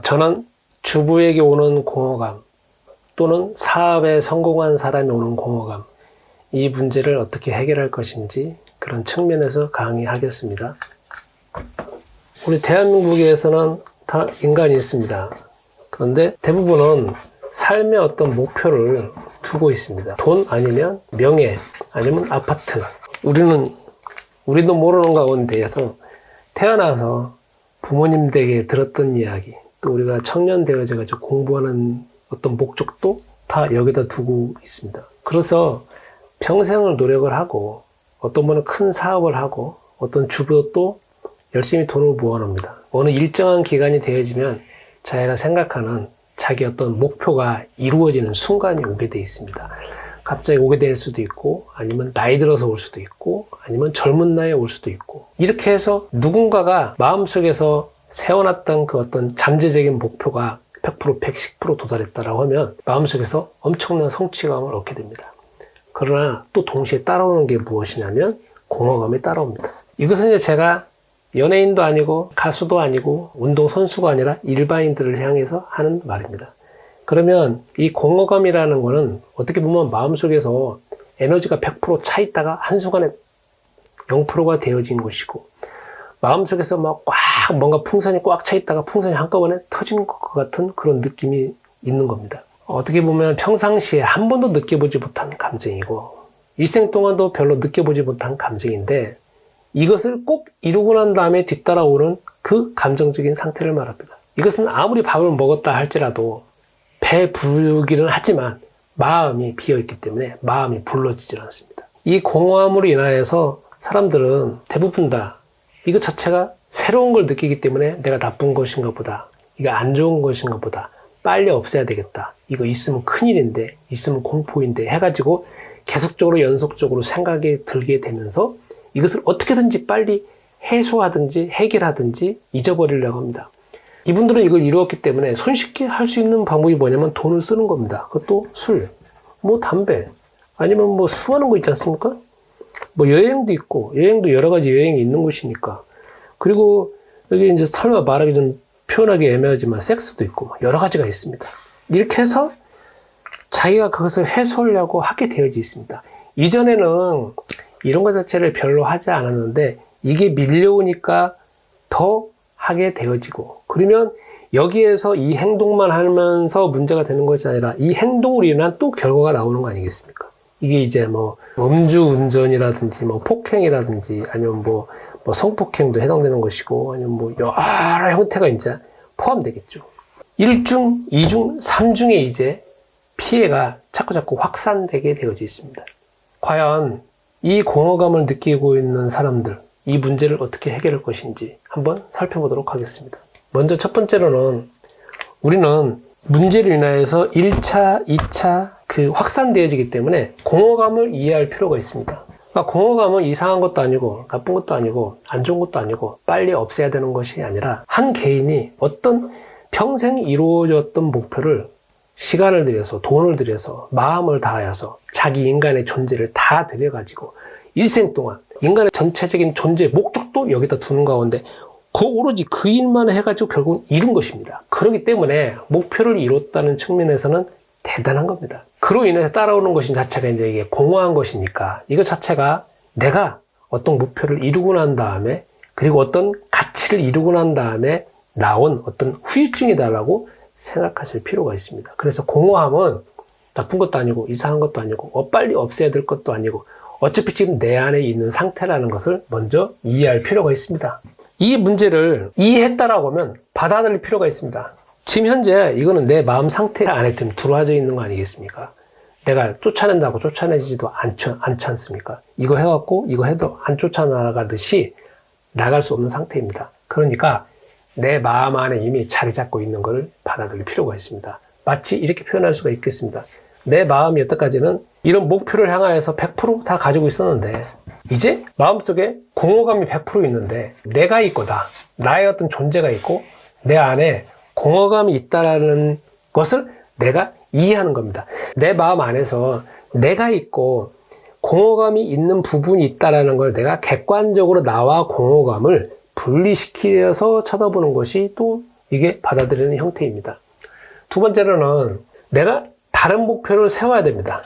저는 주부에게 오는 공허감 또는 사업에 성공한 사람이 오는 공허감, 이 문제를 어떻게 해결할 것인지 그런 측면에서 강의하겠습니다. 우리 대한민국에서는 다 인간이 있습니다. 그런데 대부분은 삶의 어떤 목표를 두고 있습니다. 돈 아니면 명예 아니면 아파트. 우리도 모르는 가운데에서 태어나서 부모님 댁에 들었던 이야기, 또 우리가 청년 되어져가지고 공부하는 어떤 목적도 다 여기다 두고 있습니다. 그래서 평생을 노력을 하고 어떤 분은 큰 사업을 하고 어떤 주부도 또 열심히 돈을 모아놓습니다. 어느 일정한 기간이 되어지면 자기가 생각하는 자기 어떤 목표가 이루어지는 순간이 오게 되어 있습니다. 갑자기 오게 될 수도 있고 아니면 나이 들어서 올 수도 있고 아니면 젊은 나이에 올 수도 있고, 이렇게 해서 누군가가 마음속에서 세워놨던 그 어떤 잠재적인 목표가 100%, 110% 도달했다라고 하면 마음속에서 엄청난 성취감을 얻게 됩니다. 그러나 또 동시에 따라오는 게 무엇이냐면 공허감이 따라옵니다. 이것은 이제 제가 연예인도 아니고 가수도 아니고 운동선수가 아니라 일반인들을 향해서 하는 말입니다. 그러면 이 공허감이라는 거는 어떻게 보면 마음속에서 에너지가 100% 차 있다가 한순간에 0%가 되어진 것이고, 마음속에서 막 꽉 뭔가 풍선이 꽉 차 있다가 풍선이 한꺼번에 터진 것 같은 그런 느낌이 있는 겁니다. 어떻게 보면 평상시에 한 번도 느껴보지 못한 감정이고 일생 동안도 별로 느껴보지 못한 감정인데, 이것을 꼭 이루고 난 다음에 뒤따라오는 그 감정적인 상태를 말합니다. 이것은 아무리 밥을 먹었다 할지라도 배 부르기는 하지만 마음이 비어있기 때문에 마음이 불러지질 않습니다. 이 공허함으로 인하여서 사람들은 대부분 다 이것 자체가 새로운 걸 느끼기 때문에 내가 나쁜 것인가 보다, 이거 안 좋은 것인가 보다, 빨리 없애야 되겠다, 이거 있으면 큰일인데, 있으면 공포인데 해가지고 계속적으로 연속적으로 생각이 들게 되면서 이것을 어떻게든지 빨리 해소하든지 해결하든지 잊어버리려고 합니다. 이분들은 이걸 이루었기 때문에 손쉽게 할 수 있는 방법이 뭐냐면 돈을 쓰는 겁니다. 그것도 술, 담배, 아니면 수많은 거 있지 않습니까? 여행도 있고, 여행도 여러 가지 여행이 있는 곳이니까. 그리고 여기 이제 설마 말하기 좀 표현하기 애매하지만 섹스도 있고 여러 가지가 있습니다. 이렇게 해서 자기가 그것을 해소하려고 하게 되어져 있습니다. 이전에는 이런 것 자체를 별로 하지 않았는데 이게 밀려오니까 더 하게 되어지고, 그러면 여기에서 이 행동만 하면서 문제가 되는 것이 아니라 이 행동으로 인한 또 결과가 나오는 거 아니겠습니까? 이게 이제 음주운전이라든지 폭행이라든지 아니면 성폭행도 해당되는 것이고, 아니면 여러 형태가 이제 포함되겠죠. 1중, 2중, 3중에 이제 피해가 자꾸 확산되게 되어져 있습니다. 과연 이 공허감을 느끼고 있는 사람들, 이 문제를 어떻게 해결할 것인지 한번 살펴보도록 하겠습니다. 먼저 첫 번째로는 우리는 문제로 인하여서 1차, 2차 확산되어지기 때문에 공허감을 이해할 필요가 있습니다. 그러니까 공허감은 이상한 것도 아니고 나쁜 것도 아니고 안 좋은 것도 아니고 빨리 없애야 되는 것이 아니라, 한 개인이 어떤 평생 이루어졌던 목표를 시간을 들여서 돈을 들여서 마음을 다하여서 자기 인간의 존재를 다 들여가지고 일생 동안 인간의 전체적인 존재 목적도 여기다 두는 가운데 오로지 그 일만 해가지고 결국 이룬 것입니다. 그렇기 때문에 목표를 이뤘다는 측면에서는 대단한 겁니다. 그로 인해서 따라오는 것인 자체가 이제 이게 공허한 것이니까, 이것 자체가 내가 어떤 목표를 이루고 난 다음에 그리고 어떤 가치를 이루고 난 다음에 나온 어떤 후유증이다라고 생각하실 필요가 있습니다. 그래서 공허함은 나쁜 것도 아니고 이상한 것도 아니고 빨리 없애야 될 것도 아니고 어차피 지금 내 안에 있는 상태라는 것을 먼저 이해할 필요가 있습니다. 이 문제를 이해했다라고 하면 받아들일 필요가 있습니다. 지금 현재 이거는 내 마음 상태 안에 들어와져 있는 거 아니겠습니까? 내가 쫓아낸다고 쫓아내지도 않지 않습니까? 이거 해갖고 이거 해도 안 쫓아나가듯이 나갈 수 없는 상태입니다. 그러니까 내 마음 안에 이미 자리 잡고 있는 것을 받아들일 필요가 있습니다. 마치 이렇게 표현할 수가 있겠습니다. 내 마음이 여태까지는 이런 목표를 향하여서 100% 다 가지고 있었는데 이제 마음속에 공허감이 100% 있는데 내가 있고다, 나의 어떤 존재가 있고 내 안에 공허감이 있다는 것을 내가 이해하는 겁니다. 내 마음 안에서 내가 있고 공허감이 있는 부분이 있다는 걸 내가 객관적으로 나와 공허감을 분리시켜서 쳐다보는 것이 또 이게 받아들이는 형태입니다. 두 번째로는 내가 다른 목표를 세워야 됩니다.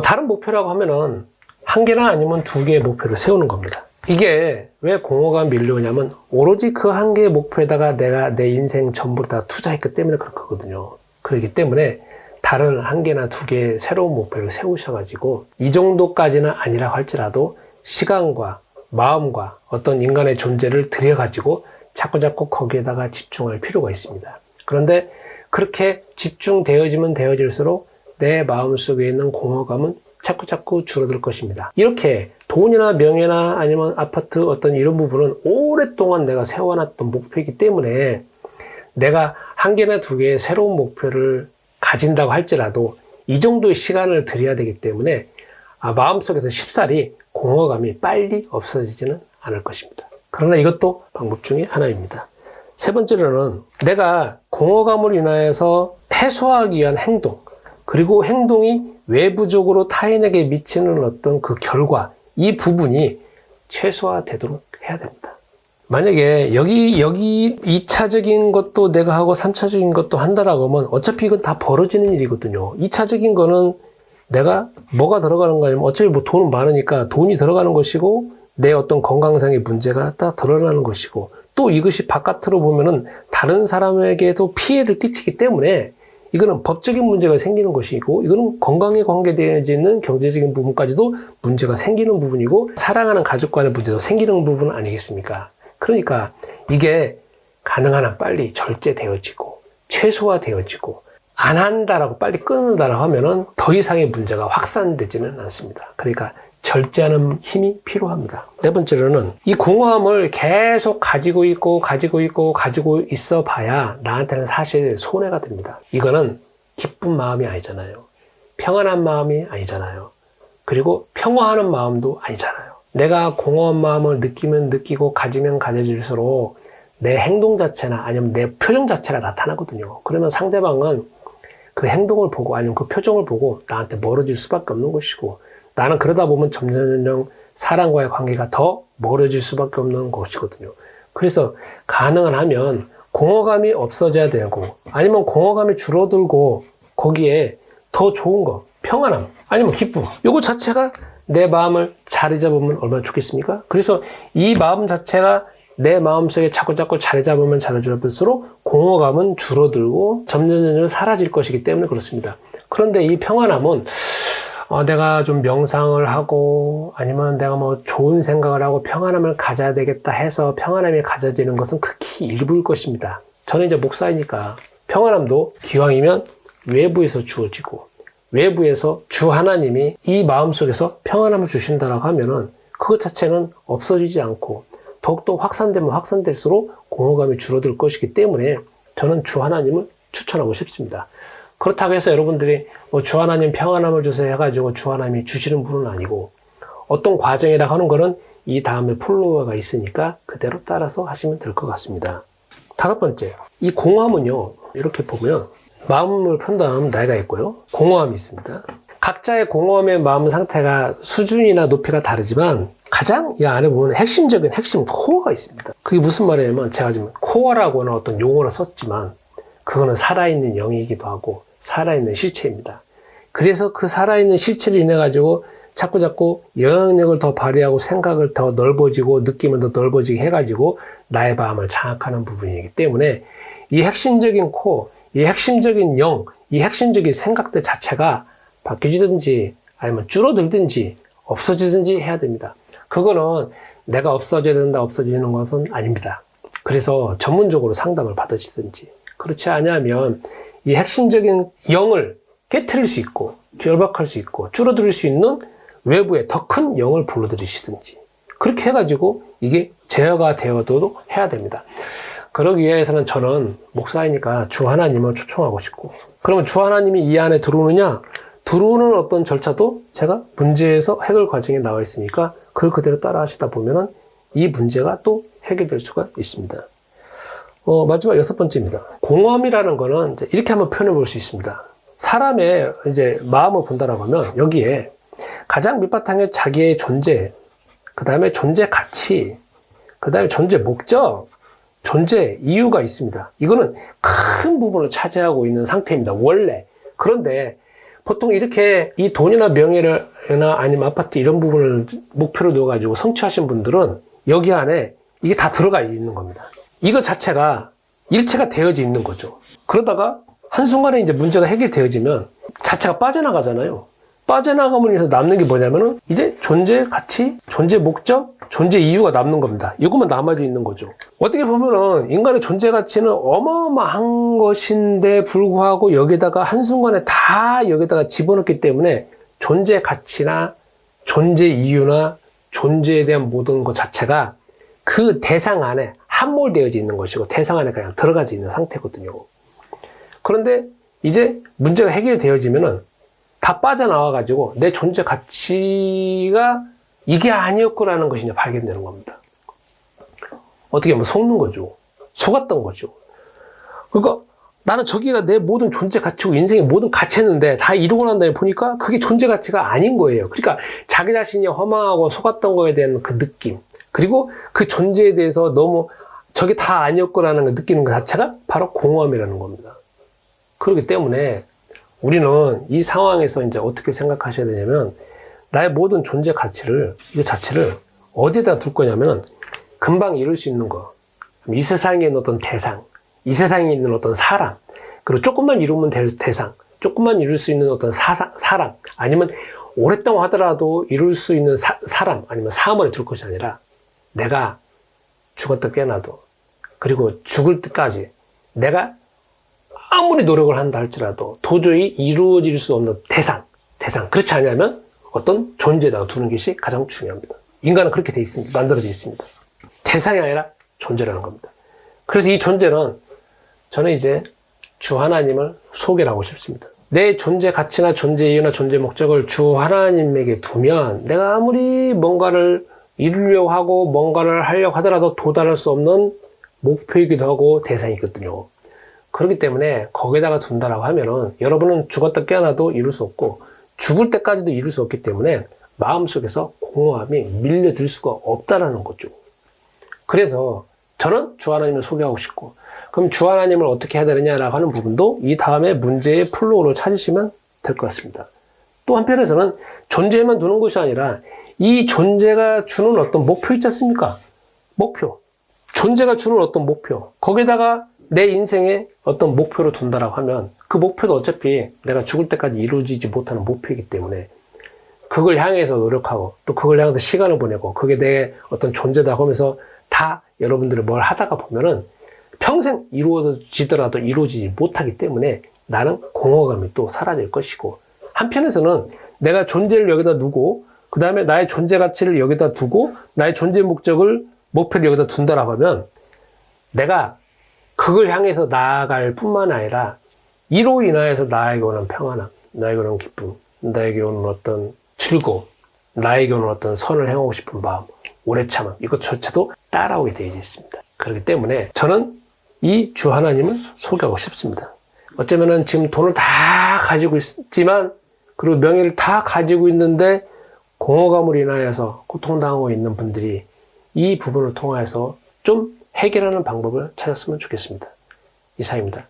다른 목표라고 하면은 한 개나 아니면 두 개의 목표를 세우는 겁니다. 이게 왜 공허감이 밀려오냐면 오로지 그 한 개의 목표에다가 내가 내 인생 전부를 다 투자했기 때문에 그렇거든요. 그렇기 때문에 다른 한 개나 두 개의 새로운 목표를 세우셔가지고 이 정도까지는 아니라 할지라도 시간과 마음과 어떤 인간의 존재를 들여가지고 자꾸자꾸 거기에다가 집중할 필요가 있습니다. 그런데 그렇게 집중되어지면 되어질수록 내 마음속에 있는 공허감은 자꾸자꾸 줄어들 것입니다. 이렇게 돈이나 명예나 아니면 아파트 어떤 이런 부분은 오랫동안 내가 세워놨던 목표이기 때문에 내가 한 개나 두 개의 새로운 목표를 가진다고 할지라도 이 정도의 시간을 들여야 되기 때문에 마음속에서 쉽사리 공허감이 빨리 없어지지는 않을 것입니다. 그러나 이것도 방법 중에 하나입니다. 세 번째로는 내가 공허감으로 인하여서 해소하기 위한 행동, 그리고 행동이 외부적으로 타인에게 미치는 어떤 그 결과, 이 부분이 최소화되도록 해야 됩니다. 만약에 여기 2차적인 것도 내가 하고 3차적인 것도 한다라고 하면 어차피 이건 다 벌어지는 일이거든요. 2차적인 거는 내가 뭐가 들어가는 거냐면 어차피 뭐 돈은 많으니까 돈이 들어가는 것이고 내 어떤 건강상의 문제가 딱 드러나는 것이고 또 이것이 바깥으로 보면은 다른 사람에게도 피해를 끼치기 때문에 이거는 법적인 문제가 생기는 것이고 이거는 건강에 관계되어지는 경제적인 부분까지도 문제가 생기는 부분이고 사랑하는 가족 간의 문제도 생기는 부분 아니겠습니까? 그러니까 이게 가능한 한 빨리 절제되어지고 최소화되어지고 안 한다라고 빨리 끊는다라고 하면은 더 이상의 문제가 확산되지는 않습니다. 그러니까 절제하는 힘이 필요합니다. 네 번째로는 이 공허함을 계속 가지고 있어 봐야 나한테는 사실 손해가 됩니다. 이거는 기쁜 마음이 아니잖아요. 평안한 마음이 아니잖아요. 그리고 평화하는 마음도 아니잖아요. 내가 공허한 마음을 느끼면 느끼고 가지면 가져질수록 내 행동 자체나 아니면 내 표정 자체가 나타나거든요. 그러면 상대방은 그 행동을 보고 아니면 그 표정을 보고 나한테 멀어질 수밖에 없는 것이고 나는 그러다 보면 점점 사람과의 관계가 더 멀어질 수밖에 없는 것이거든요. 그래서 가능하면 공허감이 없어져야 되고 아니면 공허감이 줄어들고 거기에 더 좋은 거, 평안함 아니면 기쁨 이거 자체가 내 마음을 자리 잡으면 얼마나 좋겠습니까? 그래서 이 마음 자체가 내 마음속에 자꾸 자리 잡으면 자리 잡을수록 공허감은 줄어들고 점점 사라질 것이기 때문에 그렇습니다. 그런데 이 평안함은 내가 좀 명상을 하고 아니면 내가 뭐 좋은 생각을 하고 평안함을 가져야 되겠다 해서 평안함이 가져지는 것은 극히 일부일 것입니다. 저는 이제 목사이니까 평안함도 기왕이면 외부에서 주어지고 외부에서 주 하나님이 이 마음속에서 평안함을 주신다라고 하면은 그것 자체는 없어지지 않고 더욱더 확산되면 확산될수록 공허감이 줄어들 것이기 때문에 저는 주 하나님을 추천하고 싶습니다. 그렇다고 해서 여러분들이 주 하나님 평안함을 주세요 해가지고 주 하나님이 주시는 분은 아니고 어떤 과정이라 하는 거는 이 다음에 폴로워가 있으니까 그대로 따라서 하시면 될 것 같습니다. 다섯 번째, 이 공허함은요 이렇게 보면 마음을 판단하면 나이가 있고요 공허함이 있습니다. 각자의 공허함의 마음 상태가 수준이나 높이가 다르지만 가장 이 안에 보면 핵심 코어가 있습니다. 그게 무슨 말이냐면 제가 지금 코어라고는 어떤 용어를 썼지만 그거는 살아있는 영이기도 하고 살아있는 실체입니다. 그래서 그 살아있는 실체를 인해 가지고 자꾸 영향력을 더 발휘하고 생각을 더 넓어지고 느낌을 더 넓어지게 해가지고 나의 마음을 장악하는 부분이기 때문에 이 핵심적인 코어, 이 핵심적인 영, 이 핵심적인 생각들 자체가 바뀌지든지 아니면 줄어들든지 없어지든지 해야 됩니다. 그거는 내가 없어져야 된다, 없어지는 것은 아닙니다. 그래서 전문적으로 상담을 받으시든지 그렇지 않으면 이 핵심적인 영을 깨트릴 수 있고 결박할 수 있고 줄어들 수 있는 외부의 더 큰 영을 불러들이시든지 그렇게 해가지고 이게 제어가 되어도 해야 됩니다. 그러기 위해서는 저는 목사이니까 주 하나님을 초청하고 싶고 그러면 주 하나님이 이 안에 들어오느냐? 들어오는 어떤 절차도 제가 문제에서 해결 과정에 나와 있으니까 그걸 그대로 따라 하시다 보면은 이 문제가 또 해결될 수가 있습니다. 마지막 여섯 번째입니다. 공허함이라는 거는 이제 이렇게 한번 표현해 볼 수 있습니다. 사람의 이제 마음을 본다라고 하면 여기에 가장 밑바탕에 자기의 존재, 그 다음에 존재 가치, 그 다음에 존재 목적, 존재 이유가 있습니다. 이거는 큰 부분을 차지하고 있는 상태입니다. 원래. 그런데 보통 이렇게 이 돈이나 명예나 아니면 아파트 이런 부분을 목표로 넣어가지고 성취하신 분들은 여기 안에 이게 다 들어가 있는 겁니다. 이거 자체가 일체가 되어져 있는 거죠. 그러다가 한순간에 이제 문제가 해결되어지면 자체가 빠져나가잖아요. 빠져나가면 인해서 남는 게 뭐냐면은 이제 존재 가치, 존재 목적, 존재 이유가 남는 겁니다. 이것만 남아져 있는 거죠. 어떻게 보면은 인간의 존재 가치는 어마어마한 것인데 불구하고 여기다가 한순간에 다 여기다가 집어넣기 때문에 존재 가치나 존재 이유나 존재에 대한 모든 것 자체가 그 대상 안에 함몰되어져 있는 것이고 대상 안에 그냥 들어가져 있는 상태거든요. 그런데 이제 문제가 해결되어지면은 다 빠져나와가지고 내 존재 가치가 이게 아니었구라는 것이 이제 발견되는 겁니다. 어떻게 보면 속는 거죠. 속았던 거죠. 그러니까 나는 저기가 내 모든 존재 가치고 인생의 모든 가치였는데 다 이루고 난 다음에 보니까 그게 존재 가치가 아닌 거예요. 그러니까 자기 자신이 허망하고 속았던 거에 대한 그 느낌, 그리고 그 존재에 대해서 너무 저게 다 아니었구라는 걸 느끼는 것 자체가 바로 공허함이라는 겁니다. 그렇기 때문에 우리는 이 상황에서 이제 어떻게 생각하셔야 되냐면 나의 모든 존재 가치를, 이 자체를 어디에다 둘 거냐면은 금방 이룰 수 있는 거. 이 세상에 있는 어떤 대상, 이 세상에 있는 어떤 사람, 그리고 조금만 이루면 될 대상, 조금만 이룰 수 있는 어떤 사람, 아니면 오랫동안 하더라도 이룰 수 있는 사람, 아니면 사물에 둘 것이 아니라 내가 죽었다 깨어나도, 그리고 죽을 때까지 내가 아무리 노력을 한다 할지라도 도저히 이루어질 수 없는 대상. 그렇지 않으면 어떤 존재에다가 두는 것이 가장 중요합니다. 인간은 그렇게 돼 있습니다. 만들어져 있습니다. 대상이 아니라 존재라는 겁니다. 그래서 이 존재는 저는 이제 주 하나님을 소개를 하고 싶습니다. 내 존재 가치나 존재 이유나 존재 목적을 주 하나님에게 두면 내가 아무리 뭔가를 이루려고 하고 뭔가를 하려고 하더라도 도달할 수 없는 목표이기도 하고 대상이거든요. 그렇기 때문에 거기다가 둔다라고 하면은 여러분은 죽었다 깨어나도 이룰 수 없고 죽을 때까지도 이룰 수 없기 때문에 마음속에서 공허함이 밀려들 수가 없다라는 거죠. 그래서 저는 주 하나님을 소개하고 싶고, 그럼 주 하나님을 어떻게 해야 되느냐라고 하는 부분도 이 다음에 문제의 플로우를 찾으시면 될 것 같습니다. 또 한편에서는 존재에만 두는 것이 아니라 이 존재가 주는 어떤 목표 있지 않습니까? 목표. 존재가 주는 어떤 목표. 거기다가 내 인생의 어떤 목표를 둔다라고 하면 그 목표도 어차피 내가 죽을 때까지 이루어지지 못하는 목표이기 때문에 그걸 향해서 노력하고 또 그걸 향해서 시간을 보내고 그게 내 어떤 존재다 하면서 다 여러분들이 뭘 하다가 보면은 평생 이루어지더라도 이루어지지 못하기 때문에 나는 공허감이 또 사라질 것이고, 한편에서는 내가 존재를 여기다 두고 그 다음에 나의 존재 가치를 여기다 두고 나의 존재 목적을 목표를 여기다 둔다라고 하면 내가 그걸 향해서 나아갈 뿐만 아니라 이로 인하여서 나에게 오는 평안함, 나에게 오는 기쁨, 나에게 오는 어떤 즐거움, 나에게 오는 어떤 선을 행하고 싶은 마음, 오래 참음, 이것조차도 따라오게 되어 있습니다. 그렇기 때문에 저는 이 주 하나님을 소개하고 싶습니다. 어쩌면은 지금 돈을 다 가지고 있지만, 그리고 명예를 다 가지고 있는데 공허감으로 인하여서 고통당하고 있는 분들이 이 부분을 통해서 좀 해결하는 방법을 찾았으면 좋겠습니다. 이상입니다.